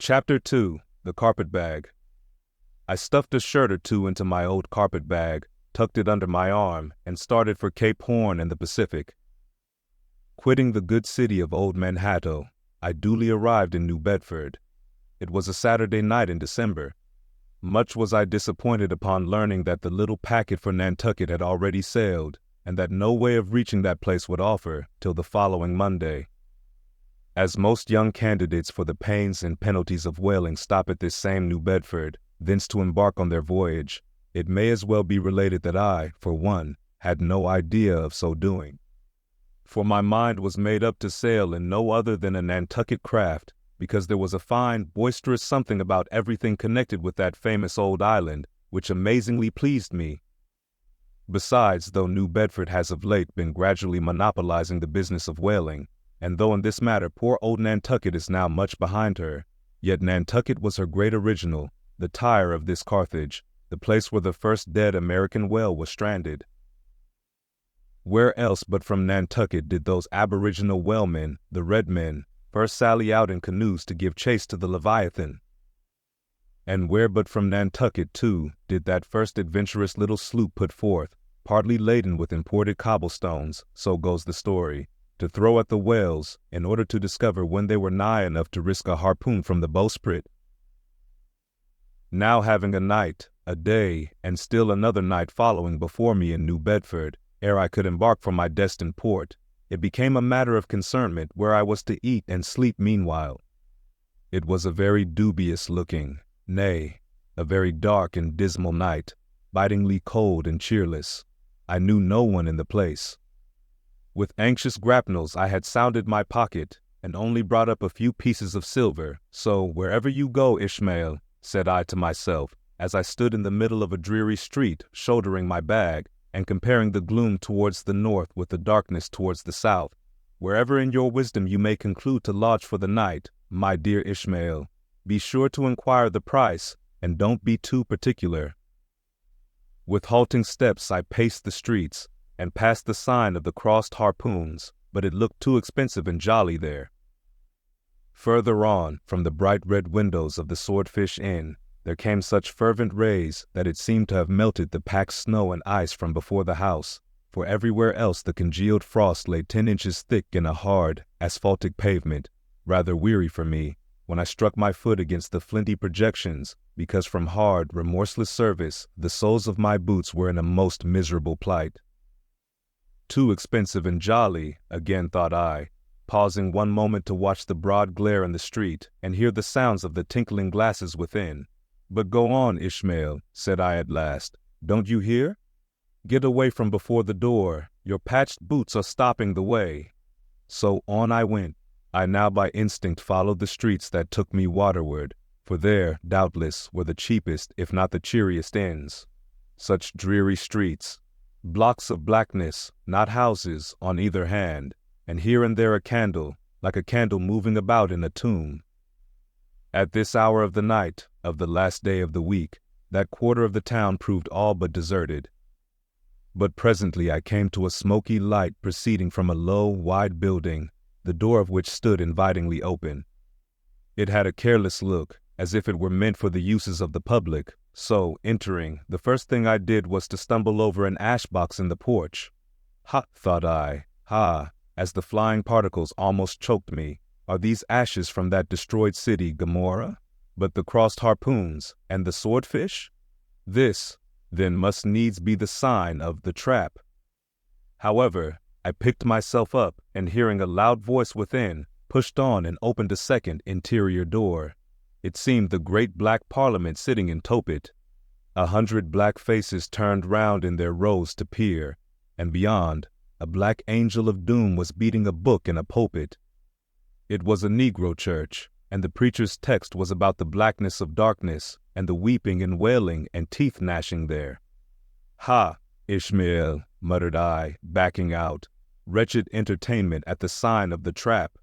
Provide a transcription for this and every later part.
Chapter 2. The Carpet Bag. I stuffed a shirt or two into my old carpet bag, tucked it under my arm, and started for Cape Horn and the Pacific. Quitting the good city of Old Manhattan, I duly arrived in New Bedford. It was a Saturday night in December. Much was I disappointed upon learning that the little packet for Nantucket had already sailed, and that no way of reaching that place would offer till the following Monday. As most young candidates for the pains and penalties of whaling stop at this same New Bedford, thence to embark on their voyage, it may as well be related that I, for one, had no idea of so doing. For my mind was made up to sail in no other than a Nantucket craft, because there was a fine, boisterous something about everything connected with that famous old island, which amazingly pleased me. Besides, though New Bedford has of late been gradually monopolizing the business of whaling, and though in this matter poor old Nantucket is now much behind her, yet Nantucket was her great original, the Tyre of this Carthage, the place where the first dead American whale was stranded. Where else but from Nantucket did those aboriginal whalemen, the Red Men, first sally out in canoes to give chase to the Leviathan? And where but from Nantucket, too, did that first adventurous little sloop put forth, partly laden with imported cobblestones, so goes the story, to throw at the whales, in order to discover when they were nigh enough to risk a harpoon from the bowsprit? Now having a night, a day, and still another night following before me in New Bedford, ere I could embark for my destined port, it became a matter of concernment where I was to eat and sleep meanwhile. It was a very dubious-looking, nay, a very dark and dismal night, bitingly cold and cheerless. I knew no one in the place. With anxious grapnels I had sounded my pocket, and only brought up a few pieces of silver, so wherever you go, Ishmael, said I to myself, as I stood in the middle of a dreary street, shouldering my bag, and comparing the gloom towards the north with the darkness towards the south, wherever in your wisdom you may conclude to lodge for the night, my dear Ishmael, be sure to inquire the price, and don't be too particular. With halting steps I paced the streets, and passed the sign of the crossed harpoons, but it looked too expensive and jolly there. Further on, from the bright red windows of the Swordfish Inn, there came such fervent rays that it seemed to have melted the packed snow and ice from before the house, for everywhere else the congealed frost lay 10 inches thick in a hard, asphaltic pavement, rather weary for me, when I struck my foot against the flinty projections, because from hard, remorseless service the soles of my boots were in a most miserable plight. Too expensive and jolly, again thought I, pausing one moment to watch the broad glare in the street and hear the sounds of the tinkling glasses within. But go on, Ishmael, said I at last. Don't you hear? Get away from before the door. Your patched boots are stopping the way. So on I went. I now by instinct followed the streets that took me waterward, for there, doubtless, were the cheapest, if not the cheeriest inns. Such dreary streets, blocks of blackness, not houses, on either hand, and here and there a candle, like a candle moving about in a tomb. At this hour of the night, of the last day of the week, that quarter of the town proved all but deserted. But presently I came to a smoky light proceeding from a low, wide building, the door of which stood invitingly open. It had a careless look, as if it were meant for the uses of the public, so, entering, the first thing I did was to stumble over an ash-box in the porch. Ha, thought I, ha, as the flying particles almost choked me. Are these ashes from that destroyed city, Gomorrah? But the crossed harpoons, and the swordfish? This, then, must needs be the sign of the trap. However, I picked myself up, and hearing a loud voice within, pushed on and opened a second interior door. It seemed the great black Parliament sitting in Topet. 100 black faces turned round in their rows to peer, and beyond, a black angel of doom was beating a book in a pulpit. It was a Negro church, and the preacher's text was about the blackness of darkness, and the weeping and wailing and teeth gnashing there. Ha, Ishmael, muttered I, backing out, wretched entertainment at the sign of the trap.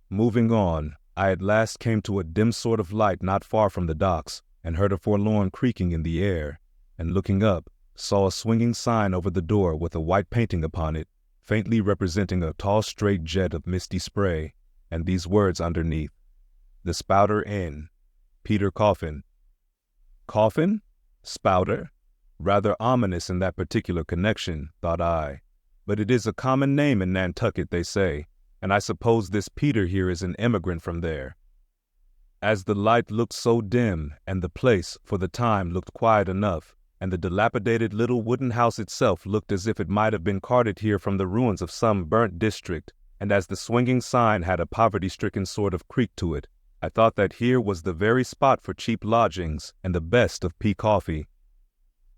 Moving on, I at last came to a dim sort of light not far from the docks, and heard a forlorn creaking in the air, and looking up, saw a swinging sign over the door with a white painting upon it, faintly representing a tall straight jet of misty spray, and these words underneath: The Spouter-Inn. Peter Coffin. Coffin? Spouter? Rather ominous in that particular connection, thought I. But it is a common name in Nantucket, they say, and I suppose this Peter here is an immigrant from there. As the light looked so dim, and the place, for the time, looked quiet enough, and the dilapidated little wooden house itself looked as if it might have been carted here from the ruins of some burnt district, and as the swinging sign had a poverty-stricken sort of creak to it, I thought that here was the very spot for cheap lodgings and the best of pea coffee.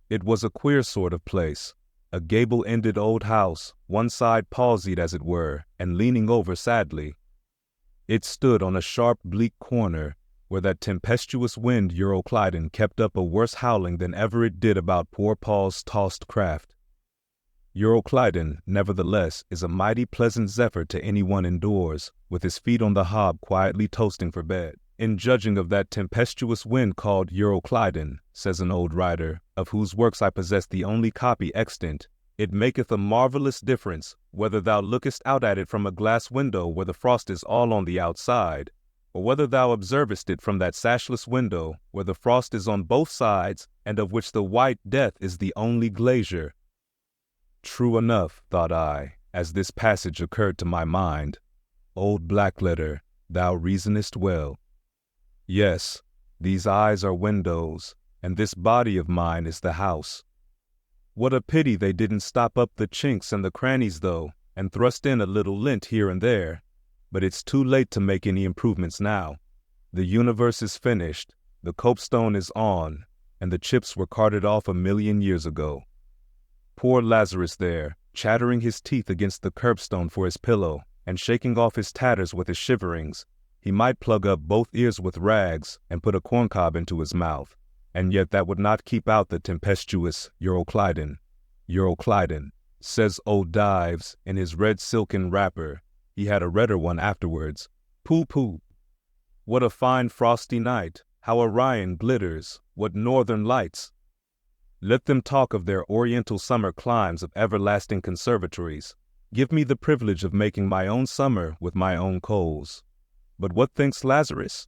It was a queer sort of place, a gable-ended old house, one side palsied as it were, and leaning over sadly. It stood on a sharp, bleak corner, where that tempestuous wind Euroclydon kept up a worse howling than ever it did about poor Paul's tossed craft. Euroclydon, nevertheless, is a mighty pleasant zephyr to anyone indoors, with his feet on the hob quietly toasting for bed. In judging of that tempestuous wind called Euroclydon, says an old writer, of whose works I possess the only copy extant, it maketh a marvelous difference whether thou lookest out at it from a glass window where the frost is all on the outside, or whether thou observest it from that sashless window where the frost is on both sides and of which the white death is the only glazier. True enough, thought I, as this passage occurred to my mind. Old Blackletter, thou reasonest well. Yes, these eyes are windows, and this body of mine is the house. What a pity they didn't stop up the chinks and the crannies, though, and thrust in a little lint here and there. But it's too late to make any improvements now. The universe is finished, the copestone is on, and the chips were carted off 1,000,000 years ago. Poor Lazarus there, chattering his teeth against the curbstone for his pillow, and shaking off his tatters with his shiverings, he might plug up both ears with rags and put a corncob into his mouth, and yet that would not keep out the tempestuous Euroclydon. Euroclydon, says old Dives in his red silken wrapper. He had a redder one afterwards. Pooh-pooh. What a fine frosty night, how Orion glitters, what northern lights. Let them talk of their oriental summer climes of everlasting conservatories. Give me the privilege of making my own summer with my own coals. But what thinks Lazarus?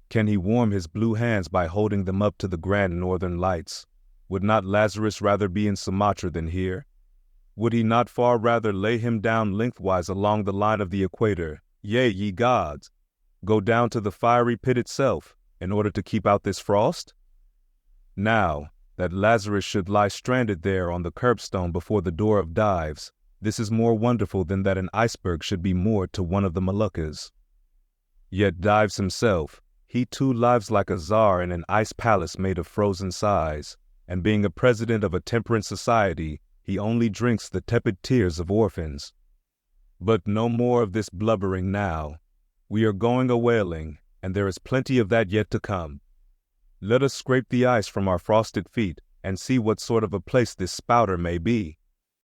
Can he warm his blue hands by holding them up to the grand northern lights? Would not Lazarus rather be in Sumatra than here? Would he not far rather lay him down lengthwise along the line of the equator, yea, ye gods, go down to the fiery pit itself, in order to keep out this frost? Now, that Lazarus should lie stranded there on the curbstone before the door of Dives, this is more wonderful than that an iceberg should be moored to one of the Moluccas. Yet Dives himself, he too lives like a czar in an ice palace made of frozen sighs, and being a president of a temperance society, he only drinks the tepid tears of orphans. But no more of this blubbering now. We are going a-whaling, and there is plenty of that yet to come. Let us scrape the ice from our frosted feet, and see what sort of a place this Spouter may be.